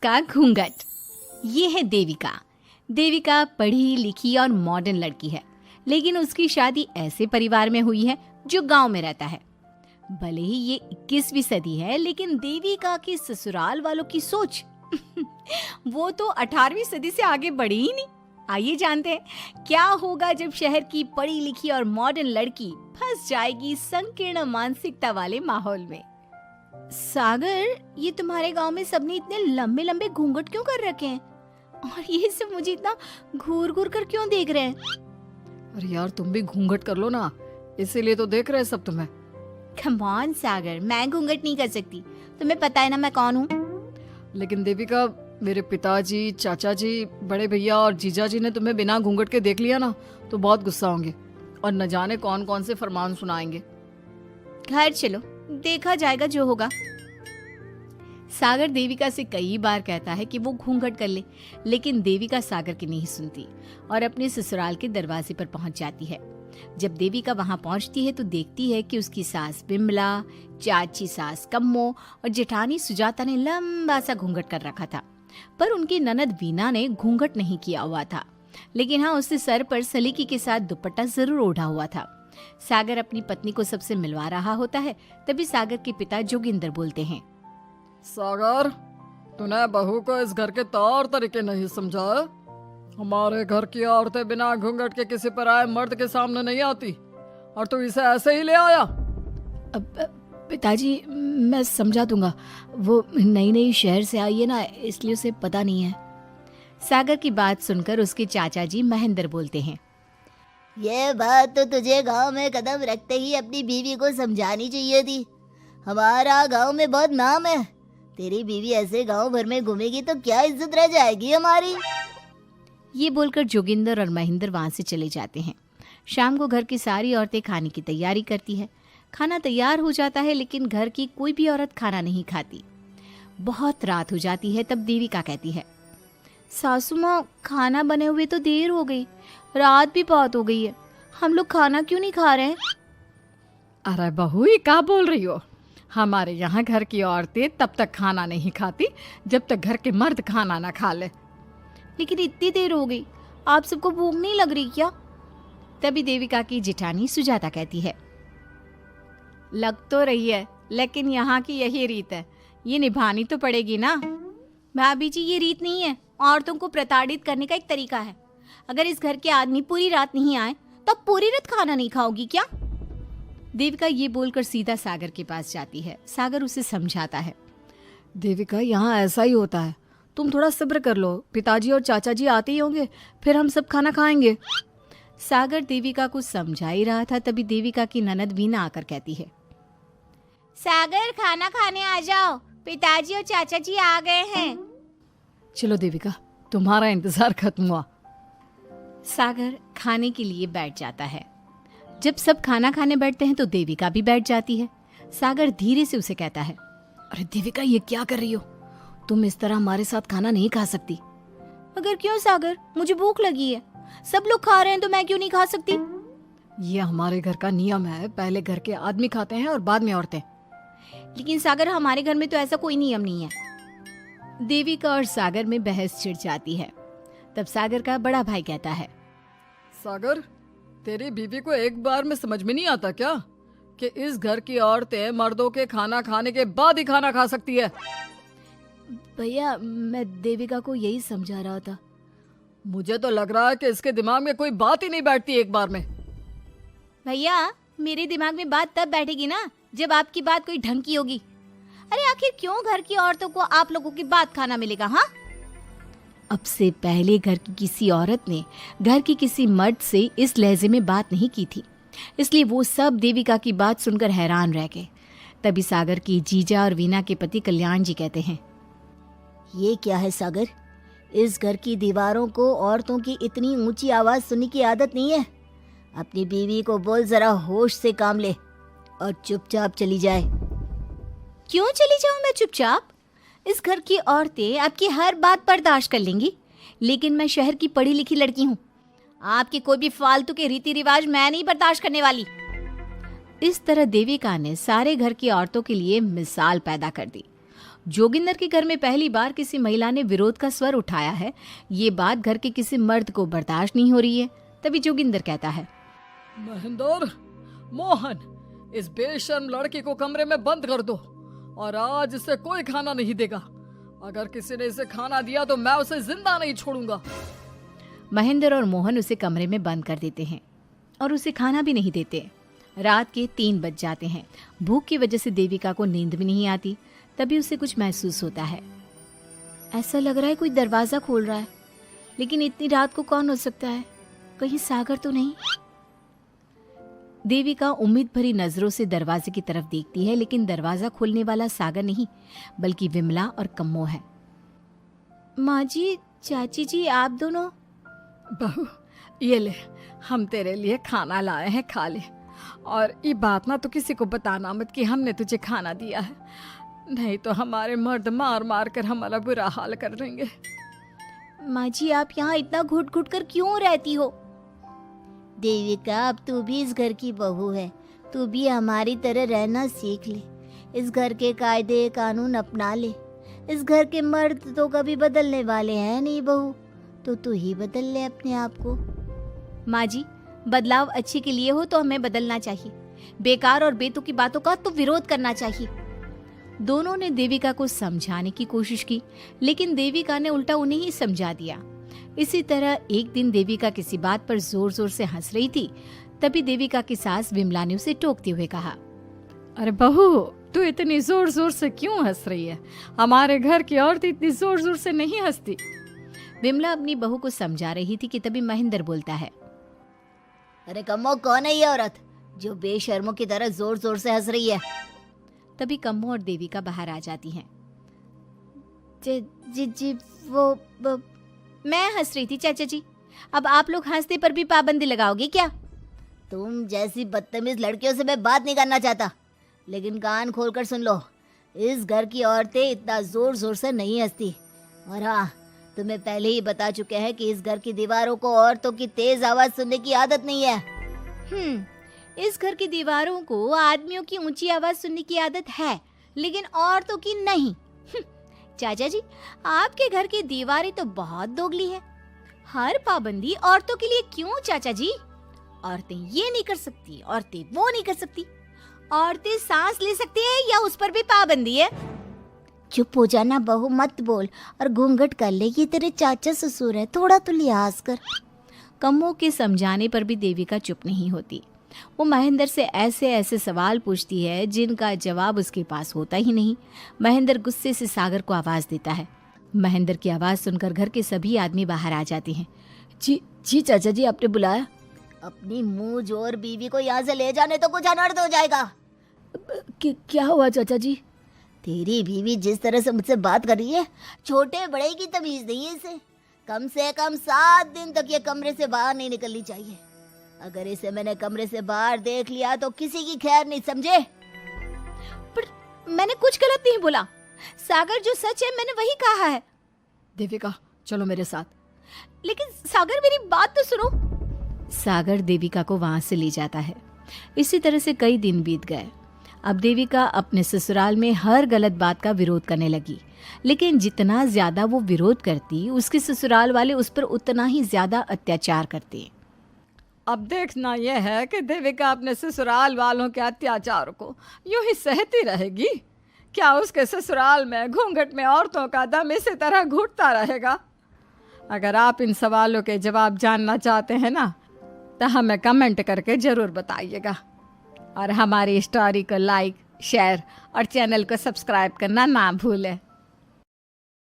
का घूंघट। ये है देविका। देविका पढ़ी लिखी और मॉडर्न लड़की है, लेकिन उसकी शादी ऐसे परिवार में हुई है जो गांव में रहता है। भले ही ये 21वीं सदी है, लेकिन देविका की ससुराल वालों की सोच वो तो 18वीं सदी से आगे बढ़ी ही नहीं। आइए जानते हैं क्या होगा जब शहर की पढ़ी लिखी और मॉडर्न लड़की फंस जाएगी संकीर्ण मानसिकता वाले माहौल में। सागर, ये तुम्हारे गांव में सबने इतने लंबे लंबे घूंघट क्यों कर रखे हैं? और ये सब मुझे इतना घूर घूर कर क्यों देख रहे हैं? अरे यार, तुम भी घूंघट कर लो ना, इसीलिए तो देख रहे हैं सब तुम्हें। कम ऑन सागर, मैं घूंघट नहीं कर सकती। तुम्हें पता है ना मैं कौन हूँ। लेकिन देविका, मेरे पिताजी, चाचा जी, बड़े भैया और जीजा जी ने तुम्हें बिना घूंघट के देख लिया ना तो बहुत गुस्सा होंगे और न जाने कौन कौन से फरमान सुनाएंगे। घर चलो, देखा जाएगा जो होगा। सागर देविका से कई बार कहता है कि वो घूंघट कर ले, लेकिन देविका सागर की नहीं सुनती और अपने ससुराल के दरवाजे पर पहुंच जाती है। जब देविका वहां पहुंचती है तो देखती है कि उसकी सास बिमला, चाची सास कम्मो और जेठानी सुजाता ने लंबा सा घूंघट कर रखा था, पर उनकी ननद वीना ने घूंघट नहीं किया हुआ था। लेकिन हाँ, उसने सर पर सलीकी के साथ दुपट्टा जरूर ओढ़ा हुआ था। सागर अपनी पत्नी को सबसे मिलवा रहा होता है, तभी सागर के पिता जोगिंदर बोलते हैं, सागर, तूने बहू को इस घर के तौर तरीके नहीं समझा। हमारे घर की औरतें बिना घूंघट के किसी पर आए मर्द के सामने नहीं आती और तू इसे ऐसे ही ले आया। पिताजी, मैं समझा दूंगा। वो नई नई शहर से आई है ना, इसलिए उसे पता नहीं है। सागर की बात सुनकर उसके चाचा जी महेंद्र बोलते हैं, ये बात तो तुझे गांव में कदम रखते ही अपनी बीवी को समझानी चाहिए थी। हमारा गांव में बहुत नाम है। तेरी बीवी ऐसे गांव भर में घूमेगी तो क्या इज्जत रह जाएगी हमारी। ये बोलकर जोगिंदर और महेंद्र वहां से चले जाते हैं। शाम को घर की सारी औरतें खाने की तैयारी करती है। खाना तैयार हो जाता है, लेकिन घर की कोई भी औरत खाना नहीं खाती। बहुत रात हो जाती है, तब देविका कहती है, सासू माँ, खाना बने हुए तो देर हो गई, रात भी बहुत हो गई है, हम लोग खाना क्यों नहीं खा रहे हैं? अरे बहू, ये क्या बोल रही हो? हमारे यहाँ घर की औरतें तब तक खाना नहीं खाती जब तक घर के मर्द खाना ना खा ले। लेकिन इतनी देर हो गई, आप सबको भूख नहीं लग रही क्या? तभी देविका की जेठानी सुजाता कहती है, लग तो रही है, लेकिन यहाँ की यही रीत है, ये निभानी तो पड़ेगी ना। भाभी जी, ये रीत नहीं है, औरतों को प्रताड़ित करने का एक तरीका है। अगर इस घर के आदमी पूरी रात नहीं आए तो पूरी रात खाना नहीं खाओगी क्या? देविका ये बोलकर सीधा सागर के पास जाती है। सागर उसे समझाता है, देविका, यहाँ ऐसा ही होता है, तुम थोड़ा सब्र कर लो, पिताजी और चाचा जी आते ही होंगे, फिर हम सब खाना खाएंगे। सागर देविका को समझा ही रहा था, तभी देविका की ननद वीना आकर कहती है, सागर, खाना खाने आ जाओ, पिताजी और चाचा जी आ गए हैं। चलो देविका, तुम्हारा इंतजार खत्म हुआ। सागर खाने के लिए बैठ जाता है। जब सब खाना खाने बैठते हैं तो देविका भी बैठ जाती है। सागर धीरे से उसे कहता है, अरे देविका, ये क्या कर रही हो? तुम इस तरह हमारे साथ खाना नहीं खा सकती। मगर क्यों सागर, मुझे भूख लगी है, सब लोग खा रहे हैं तो मैं क्यों नहीं खा सकती? ये हमारे घर का नियम है, पहले घर के आदमी खाते हैं और बाद में औरतें। लेकिन सागर, हमारे घर में तो ऐसा कोई नियम नहीं है। देविका और सागर में बहस छिड़ जाती है। तब सागर का बड़ा भाई कहता है, सागर, तेरी बीवी को एक बार में समझ में नहीं आता क्या कि इस घर की औरतें मर्दों के खाना खाने के बाद ही खाना खा सकती है? भैया, मैं देविका को यही समझा रहा था। मुझे तो लग रहा है कि इसके दिमाग में कोई बात ही नहीं बैठती एक बार में। भैया, मेरे दिमाग में बात तब बैठेगी ना जब आपकी बात कोई ढंग की होगी। अरे आखिर क्यों घर की औरतों को आप लोगों की बात खाना मिलेगा? हाँ, अब से पहले घर की किसी औरत ने घर की किसी मर्द से इस लहजे में बात नहीं की थी, इसलिए वो सब देविका की बात सुनकर हैरान रह गए। तभी सागर की जीजा और वीना के पति कल्याण जी कहते हैं, ये क्या है सागर, इस घर की दीवारों को औरतों की इतनी ऊंची आवाज सुनने की आदत नहीं है। अपनी बीवी को बोल जरा होश से काम ले और चुपचाप चली जाए। क्यों चली जाऊं मैं चुपचाप? इस घर की औरतें आपकी हर बात बर्दाश्त कर लेंगी, लेकिन मैं शहर की पढ़ी लिखी लड़की हूँ। आपके कोई भी फालतू के रीति रिवाज मैं नहीं बर्दाश्त करने वाली। इस तरह देविका ने सारे घर की औरतों के लिए मिसाल पैदा कर दी। जोगिंदर के घर में पहली बार किसी महिला ने विरोध का स्वर उठाया है, ये बात घर के किसी मर्द को बर्दाश्त नहीं हो रही है। तभी जोगिंदर कहता है, महेंद्र, मोहन, इस बेशर्म लड़की को कमरे में बंद कर दो और आज इसे कोई खाना नहीं देगा। अगर किसी ने इसे खाना दिया तो मैं उसे जिंदा नहीं छोड़ूंगा। महेंद्र और मोहन उसे कमरे में बंद कर देते हैं और उसे खाना भी नहीं देते। रात के 3 बज जाते हैं। भूख की वजह से देविका को नींद भी नहीं आती। तभी उसे कुछ महसूस होता है। ऐसा लग रहा है कोई दरवाजा खोल रहा है, लेकिन इतनी रात को कौन हो सकता है? कहीं सागर तो नहीं? देविका उम्मीद भरी नजरों से दरवाजे की तरफ देखती है, लेकिन दरवाजा खोलने वाला सागर नहीं बल्कि विमला और कम्मो है। माँ जी, चाची जी, आप दोनों? बहू, ये ले, हम तेरे लिए खाना लाए हैं, खा ले। और ये बात ना तो किसी को बताना मत कि हमने तुझे खाना दिया है, नहीं तो हमारे मर्द मार मार कर हमारा बुरा हाल कर देंगे। माँ जी, आप यहाँ इतना घुट घुट कर क्यों रहती हो? देविका, अब तू भी इस घर की बहू है, तू भी हमारी तरह रहना सीख ले। इस घर के कायदे कानून अपना ले। इस घर के मर्द तो कभी बदलने वाले हैं नहीं बहू, तो तू ही बदल ले अपने आप को। माँ जी, बदलाव अच्छे के लिए हो तो हमें बदलना चाहिए, बेकार और बेतुकी बातों का तो विरोध करना चाहिए। दोनों ने देविका को समझाने की कोशिश की, लेकिन देविका ने उल्टा उन्हें ही समझा दिया। इसी तरह एक दिन देविका किसी बात पर जोर जोर से हंस रही थी। तभी देविका की सास विमला ने उसे टोकते हुए कहा, अरे बहू, तू इतनी जोर जोर से क्यों हंस रही है? हमारे घर की औरत इतनी जोर जोर से नहीं हंसती। विमला अपनी बहू को समझा रही थी कि तभी महेंद्र बोलता है, अरे कम्मो, कौन है ये औरत जो बेशर्मों की तरह जोर जोर से हंस रही है? तभी कम्मो और देविका बाहर आ जाती हैं। जी वो मैं हंस रही थी चाचा जी, अब आप लोग हंसने पर भी पाबंदी लगाओगे क्या? तुम जैसी बदतमीज लड़कियों से मैं बात नहीं करना चाहता, लेकिन कान खोलकर सुन लो, इस घर की औरतें इतना जोर जोर से नहीं हंसती। और हाँ, तुम्हें पहले ही बता चुके हैं कि इस घर की दीवारों को औरतों की तेज आवाज सुनने की आदत नहीं है। इस घर की दीवारों को आदमियों की ऊंची आवाज सुनने की आदत है, लेकिन औरतों की नहीं। चाचा जी, आपके घर की दीवारें तो बहुत दोगली है। हर पाबंदी औरतों के लिए क्यों चाचा जी? औरतें ये नहीं कर सकती, औरतें वो नहीं कर सकती। औरतें सांस ले सकती है या उस पर भी पाबंदी है? चुप हो जाना बहू, मत बोल और घूंघट कर ले। ये तेरे चाचा ससुर है, थोड़ा तो लिहाज कर। कम्मो के समझाने पर भी देविका चुप नहीं होती। वो महेंद्र से ऐसे ऐसे सवाल पूछती है जिनका जवाब उसके पास होता ही नहीं। महेंद्र गुस्से से सागर को आवाज देता है। महेंद्र की आवाज सुनकर घर के सभी आदमी बाहर आ जाते हैं। जी चाचा जी, आपने बुलाया? अपनी मुंह जोर बीवी को यहाँ से ले जाने तो कुछ अनर्थ हो जाएगा। क्या हुआ चाचा जी? तेरी बीवी जिस तरह से मुझसे बात कर रही है, छोटे बड़े की तमीज नहीं है इसे। कम से कम 7 दिन तक ये कमरे से बाहर नहीं निकलनी चाहिए। अगर इसे मैंने कमरे से बाहर देख लिया तो किसी की खैर नहीं, समझे? पर मैंने कुछ गलत नहीं बोला। सागर, जो सच है मैंने वही कहा है। देविका, चलो मेरे साथ। लेकिन सागर, मेरी बात तो सुनो। सागर देविका को वहां से ले जाता है। इसी तरह से कई दिन बीत गए। अब देविका अपने ससुराल में हर गलत बात का विरोध करने लगी, लेकिन जितना ज्यादा वो विरोध करती, उसके ससुराल वाले उस पर उतना ही ज्यादा अत्याचार करते। अब देखना यह है कि देविका अपने ससुराल वालों के अत्याचार को यूं ही सहती रहेगी। क्या उसके ससुराल में घूंघट में औरतों का दम इसी तरह घुटता रहेगा? अगर आप इन सवालों के जवाब जानना चाहते हैं ना, तो हमें कमेंट करके ज़रूर बताइएगा। और हमारी स्टोरी को लाइक, शेयर और चैनल को सब्सक्राइब करना ना भूलें।